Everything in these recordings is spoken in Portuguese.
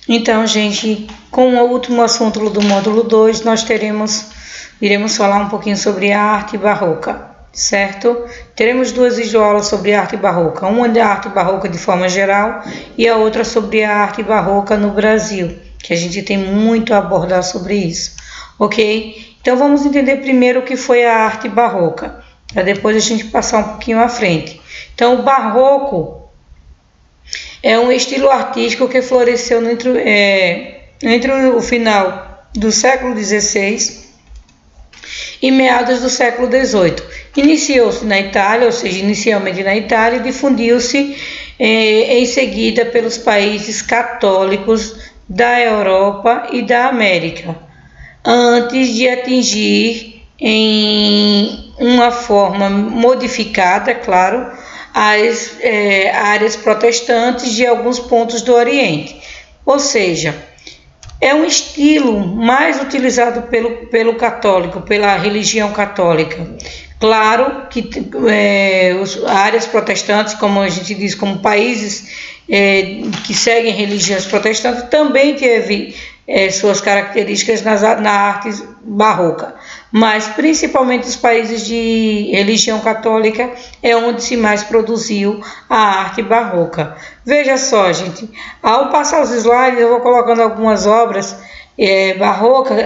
Então, gente, com o último assunto do módulo 2, iremos falar um pouquinho sobre a arte barroca, certo? Teremos duas videoaulas sobre arte barroca, uma da arte barroca de forma geral e a outra sobre a arte barroca no Brasil, que a gente tem muito a abordar sobre isso, ok? Então, vamos entender primeiro o que foi a arte barroca, para depois a gente passar um pouquinho à frente. Então, o barroco é um estilo artístico que floresceu entre o final do século XVI e meados do século XVIII. Iniciou-se na Itália, ou seja, inicialmente na Itália, e difundiu-se em seguida pelos países católicos da Europa e da América, antes de atingir em uma forma modificada, claro, as áreas protestantes de alguns pontos do Oriente. Ou seja, é um estilo mais utilizado pelo católico, pela religião católica. Claro que as áreas protestantes, como a gente diz, como países que seguem religiões protestantes, também teve suas características na arte barroca, mas principalmente os países de religião católica é onde se mais produziu a arte barroca. Veja só, gente, ao passar os slides eu vou colocando algumas obras barrocas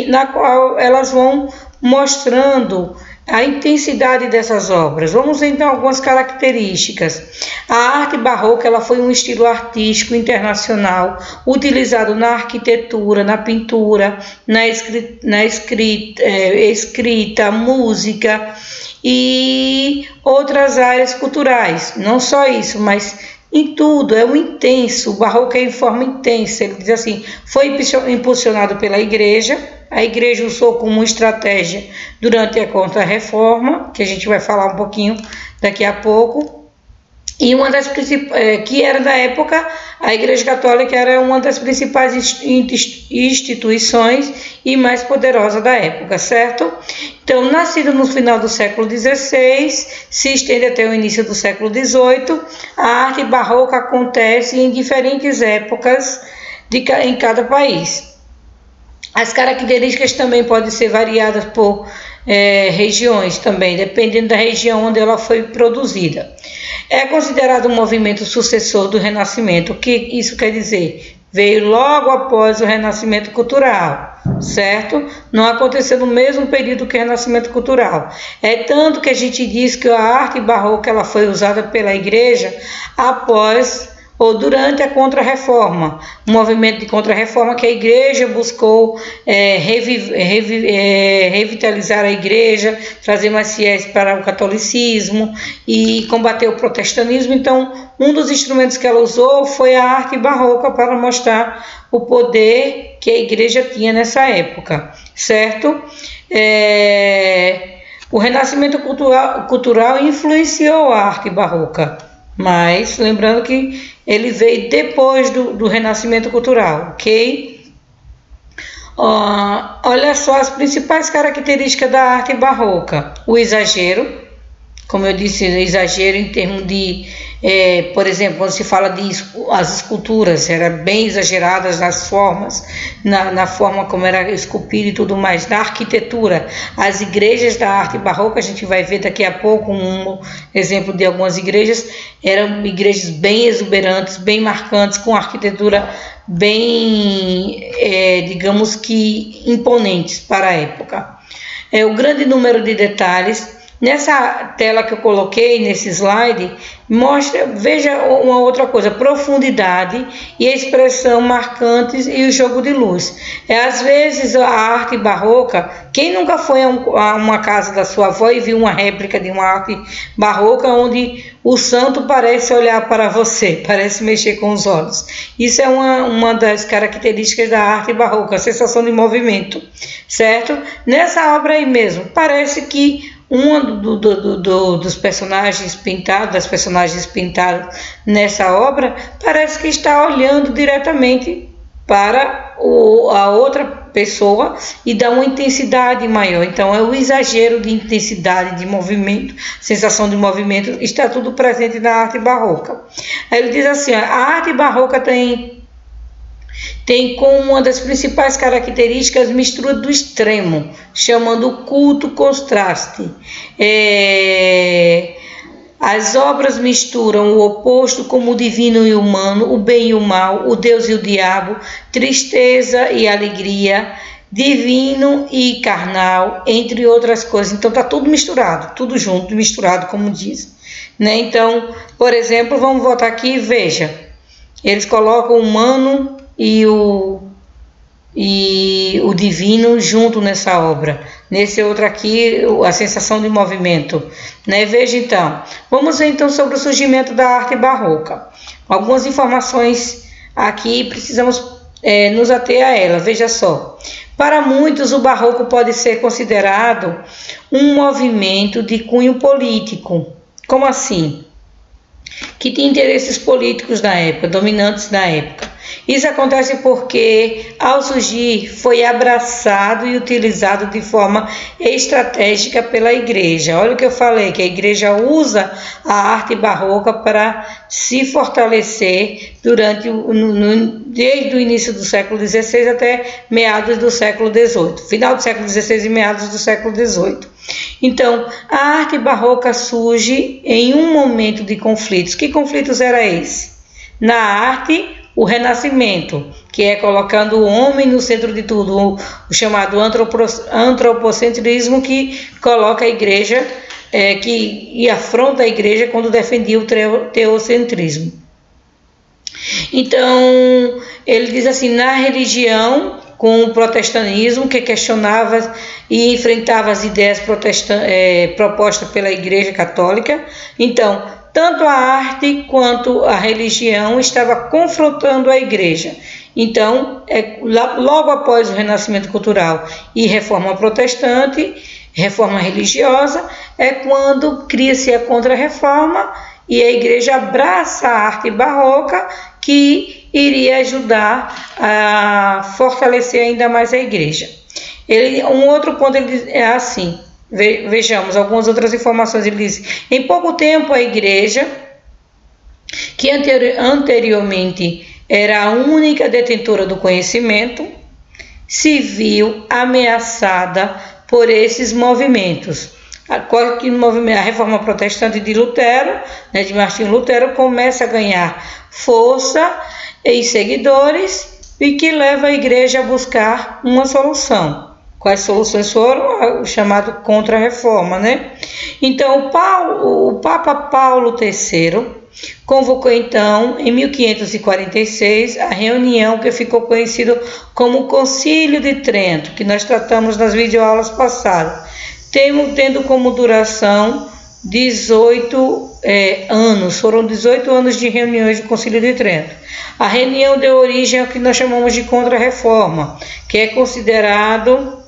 na qual elas vão mostrando a intensidade dessas obras. Vamos ver então algumas características. A arte barroca ela foi um estilo artístico internacional utilizado na arquitetura, na pintura, na escrita, música e outras áreas culturais. Não só isso, mas em tudo, é um intenso, o barroco é em forma intensa. Ele diz assim, foi impulsionado pela igreja, a igreja usou como estratégia durante a Contra-Reforma, que a gente vai falar um pouquinho daqui a pouco, e uma das principais, que era da época, a Igreja Católica era uma das principais instituições e mais poderosa da época, certo? Então, nascida no final do século XVI, se estende até o início do século XVIII, a arte barroca acontece em diferentes épocas em cada país. As características também podem ser variadas por regiões também, dependendo da região onde ela foi produzida. É considerado um movimento sucessor do Renascimento. O que isso quer dizer? Veio logo após o Renascimento Cultural, certo? Não aconteceu no mesmo período que o Renascimento Cultural. É tanto que a gente diz que a arte barroca ela foi usada pela Igreja após ou durante a Contra-Reforma, um movimento de Contra-Reforma que a Igreja buscou revitalizar a Igreja, trazer mais fiéis para o catolicismo e combater o protestantismo. Então, um dos instrumentos que ela usou foi a arte barroca para mostrar o poder que a Igreja tinha nessa época, certo? O Renascimento cultural influenciou a arte barroca, mas lembrando que ele veio depois do Renascimento Cultural, ok? Olha só as principais características da arte barroca. O exagero, como eu disse, exagero em termos de, por exemplo, quando se fala de as esculturas, eram bem exageradas nas formas, na forma como era esculpido e tudo mais. Na arquitetura, as igrejas da arte barroca, a gente vai ver daqui a pouco um exemplo de algumas igrejas, eram igrejas bem exuberantes, bem marcantes, com arquitetura bem, digamos que, imponentes para a época. O grande número de detalhes. Nessa tela que eu coloquei, nesse slide, veja uma outra coisa, profundidade e expressão marcantes e o jogo de luz. Às vezes a arte barroca, quem nunca foi a uma casa da sua avó e viu uma réplica de uma arte barroca onde o santo parece olhar para você, parece mexer com os olhos. Isso é uma das características da arte barroca, a sensação de movimento, certo? Nessa obra aí mesmo, parece que dos personagens pintados, das personagens pintadas nessa obra, parece que está olhando diretamente para a outra pessoa e dá uma intensidade maior. Então é o exagero de intensidade, de movimento, sensação de movimento, está tudo presente na arte barroca. Aí ele diz assim, a arte barroca tem Tem como uma das principais características a mistura do extremo, chamando o culto contraste. As obras misturam o oposto como o divino e o humano, o bem e o mal, o Deus e o diabo, tristeza e alegria, divino e carnal, entre outras coisas. Então está tudo misturado, tudo junto, misturado, como diz. Né? Então, por exemplo, vamos voltar aqui e veja. Eles colocam o humano e o divino junto nessa obra. Nesse outro aqui, a sensação de movimento. Né? Veja então. Vamos ver então sobre o surgimento da arte barroca. Algumas informações aqui precisamos nos ater a elas. Veja só. Para muitos, o barroco pode ser considerado um movimento de cunho político. Como assim? Que tinha interesses políticos na época, dominantes na época. Isso acontece porque, ao surgir, foi abraçado e utilizado de forma estratégica pela igreja. Olha o que eu falei, que a igreja usa a arte barroca para se fortalecer desde o início do século XVI até meados do século XVIII, final do século XVI e meados do século XVIII. Então, a arte barroca surge em um momento de conflitos. Que conflitos era esse? Na arte, o Renascimento, que é colocando o homem no centro de tudo, o chamado antropocentrismo, que coloca a igreja, e afronta a igreja quando defendia o teocentrismo. Então, ele diz assim, na religião, com o protestantismo, que questionava e enfrentava as ideias propostas pela Igreja Católica. Então, tanto a arte quanto a religião estava confrontando a Igreja. Então, logo após o Renascimento Cultural e Reforma Protestante, Reforma Religiosa, é quando cria-se a Contra-Reforma e a Igreja abraça a arte barroca, que iria ajudar a fortalecer ainda mais a igreja. Um outro ponto ele diz, é assim, vejamos algumas outras informações. Ele diz, em pouco tempo a igreja, que anteriormente era a única detentora do conhecimento, se viu ameaçada por esses movimentos. A Reforma Protestante de Lutero, de Martinho Lutero, começa a ganhar força e seguidores, e que leva a igreja a buscar uma solução. Quais soluções foram? O chamado Contra-Reforma, né? Então, o Papa Paulo III convocou então, em 1546, a reunião que ficou conhecida como Concílio de Trento, que nós tratamos nas videoaulas passadas, tendo como duração 18 anos. Foram 18 anos de reuniões do Concílio de Trento. A reunião deu origem ao que nós chamamos de Contra-Reforma, que é considerado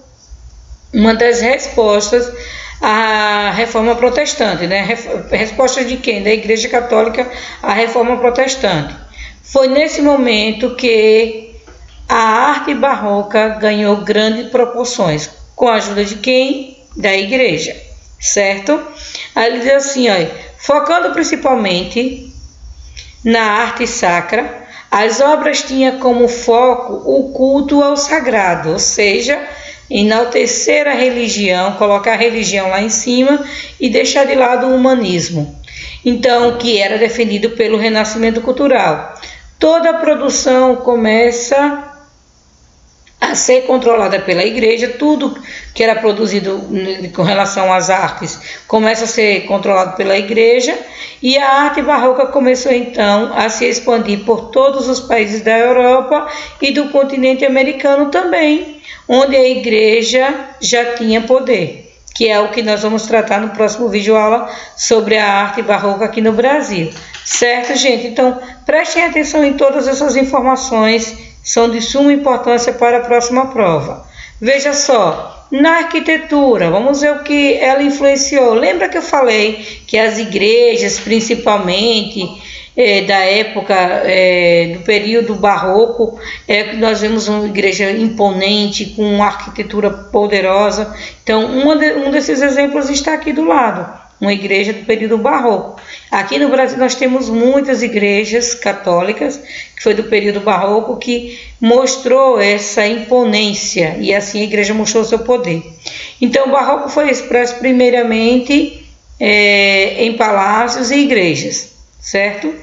uma das respostas à Reforma Protestante, né? Resposta de quem? Da Igreja Católica à Reforma Protestante. Foi nesse momento que a arte barroca ganhou grandes proporções. Com a ajuda de quem? Da igreja, certo? Aí ele diz assim, focando principalmente na arte sacra, as obras tinham como foco o culto ao sagrado, ou seja, enaltecer a religião, colocar a religião lá em cima e deixar de lado o humanismo, então, que era defendido pelo Renascimento Cultural. Toda a produção começa a ser controlada pela igreja, tudo que era produzido com relação às artes começa a ser controlado pela igreja, e a arte barroca começou então a se expandir por todos os países da Europa e do continente americano também, onde a igreja já tinha poder, que é o que nós vamos tratar no próximo vídeo aula sobre a arte barroca aqui no Brasil. Certo, gente? Então, prestem atenção em todas essas informações, são de suma importância para a próxima prova. Veja só, na arquitetura, vamos ver o que ela influenciou. Lembra que eu falei que as igrejas, principalmente da época, do período barroco, que nós vemos uma igreja imponente, com uma arquitetura poderosa. Então, um desses exemplos está aqui do lado. uma igreja do período barroco. Aqui no Brasil nós temos muitas igrejas católicas, que foi do período barroco, que mostrou essa imponência, e assim a igreja mostrou seu poder. Então o barroco foi expresso primeiramente em palácios e igrejas, certo?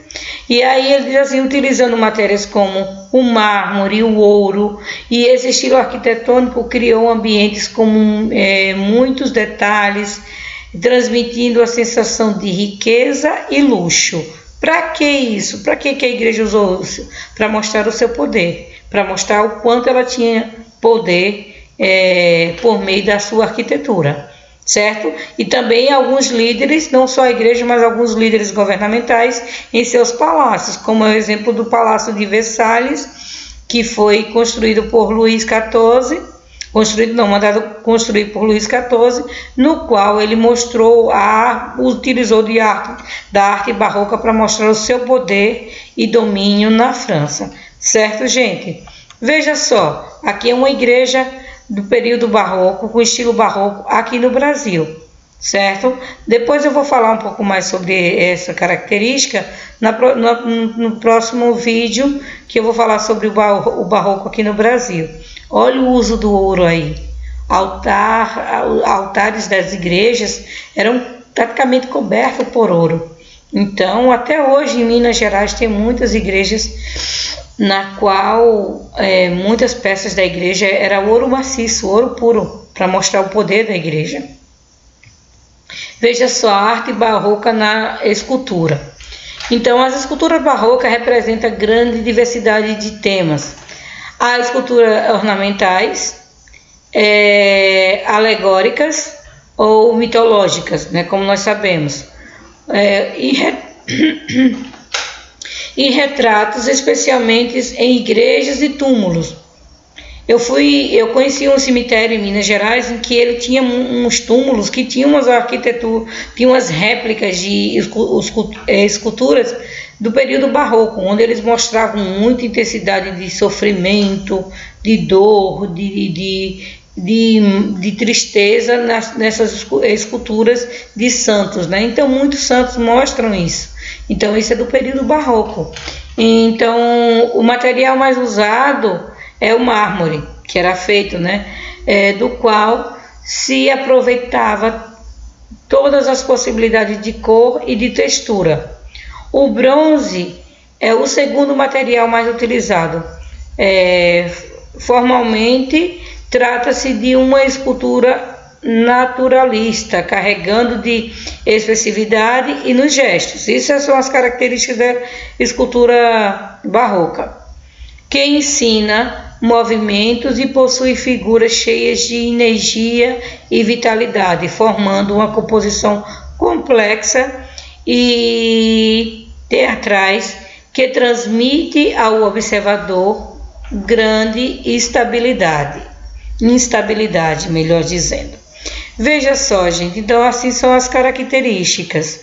E aí ele diz assim, utilizando matérias como o mármore, o ouro, e esse estilo arquitetônico criou ambientes com muitos detalhes, transmitindo a sensação de riqueza e luxo. Para que isso? Para que a igreja usou isso? Para mostrar o seu poder, para mostrar o quanto ela tinha poder por meio da sua arquitetura, certo? E também alguns líderes, não só a igreja, mas alguns líderes governamentais em seus palácios, como é o exemplo do Palácio de Versalhes, que foi construído por Luís XIV, mandado construir por Luís XIV, no qual ele utilizou da arte barroca para mostrar o seu poder e domínio na França, certo, gente? Veja só, aqui é uma igreja do período barroco, com estilo barroco aqui no Brasil, certo? Depois eu vou falar um pouco mais sobre essa característica no próximo vídeo, que eu vou falar sobre o barroco aqui no Brasil. Olha o uso do ouro aí. Altares das igrejas eram praticamente cobertos por ouro. Então, até hoje em Minas Gerais tem muitas igrejas na qual muitas peças da igreja era ouro maciço, ouro puro, para mostrar o poder da igreja. Veja só a arte barroca na escultura. Então, as esculturas barrocas representam grande diversidade de temas. Há esculturas ornamentais, alegóricas ou mitológicas, né, como nós sabemos, e retratos, especialmente em igrejas e túmulos. Eu conheci um cemitério em Minas Gerais em que ele tinha uns túmulos que tinham umas arquiteturas, tinham umas réplicas de esculturas do período barroco, onde eles mostravam muita intensidade de sofrimento, de dor, de tristeza nessas esculturas de santos, né? Então muitos santos mostram isso. Então isso é do período barroco. Então o material mais usado é o mármore, que era feito, né? Do qual se aproveitava todas as possibilidades de cor e de textura. O bronze é o segundo material mais utilizado. Formalmente, trata-se de uma escultura naturalista, carregando de expressividade e nos gestos. Essas são as características da escultura barroca, que ensina movimentos e possui figuras cheias de energia e vitalidade, formando uma composição complexa e teatrais que transmite ao observador grande instabilidade, melhor dizendo. Veja só, gente, então assim são as características.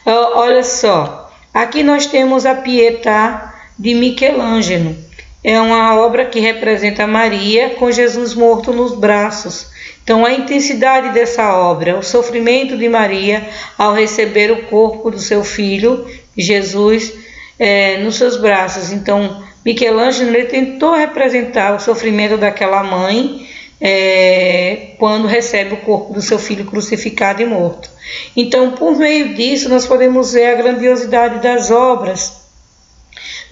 Olha só, aqui nós temos a Pietà de Michelangelo. É uma obra que representa Maria com Jesus morto nos braços. Então, a intensidade dessa obra, o sofrimento de Maria ao receber o corpo do seu filho, Jesus, nos seus braços. Então, Michelangelo ele tentou representar o sofrimento daquela mãe quando recebe o corpo do seu filho crucificado e morto. Então, por meio disso, nós podemos ver a grandiosidade das obras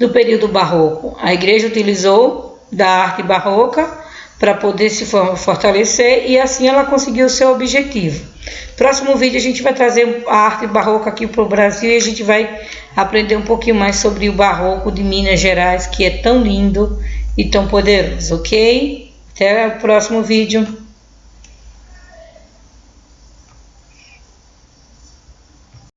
do período barroco. A igreja utilizou da arte barroca para poder se fortalecer e assim ela conseguiu o seu objetivo. Próximo vídeo a gente vai trazer a arte barroca aqui para o Brasil e a gente vai aprender um pouquinho mais sobre o barroco de Minas Gerais, que é tão lindo e tão poderoso, ok? Até o próximo vídeo.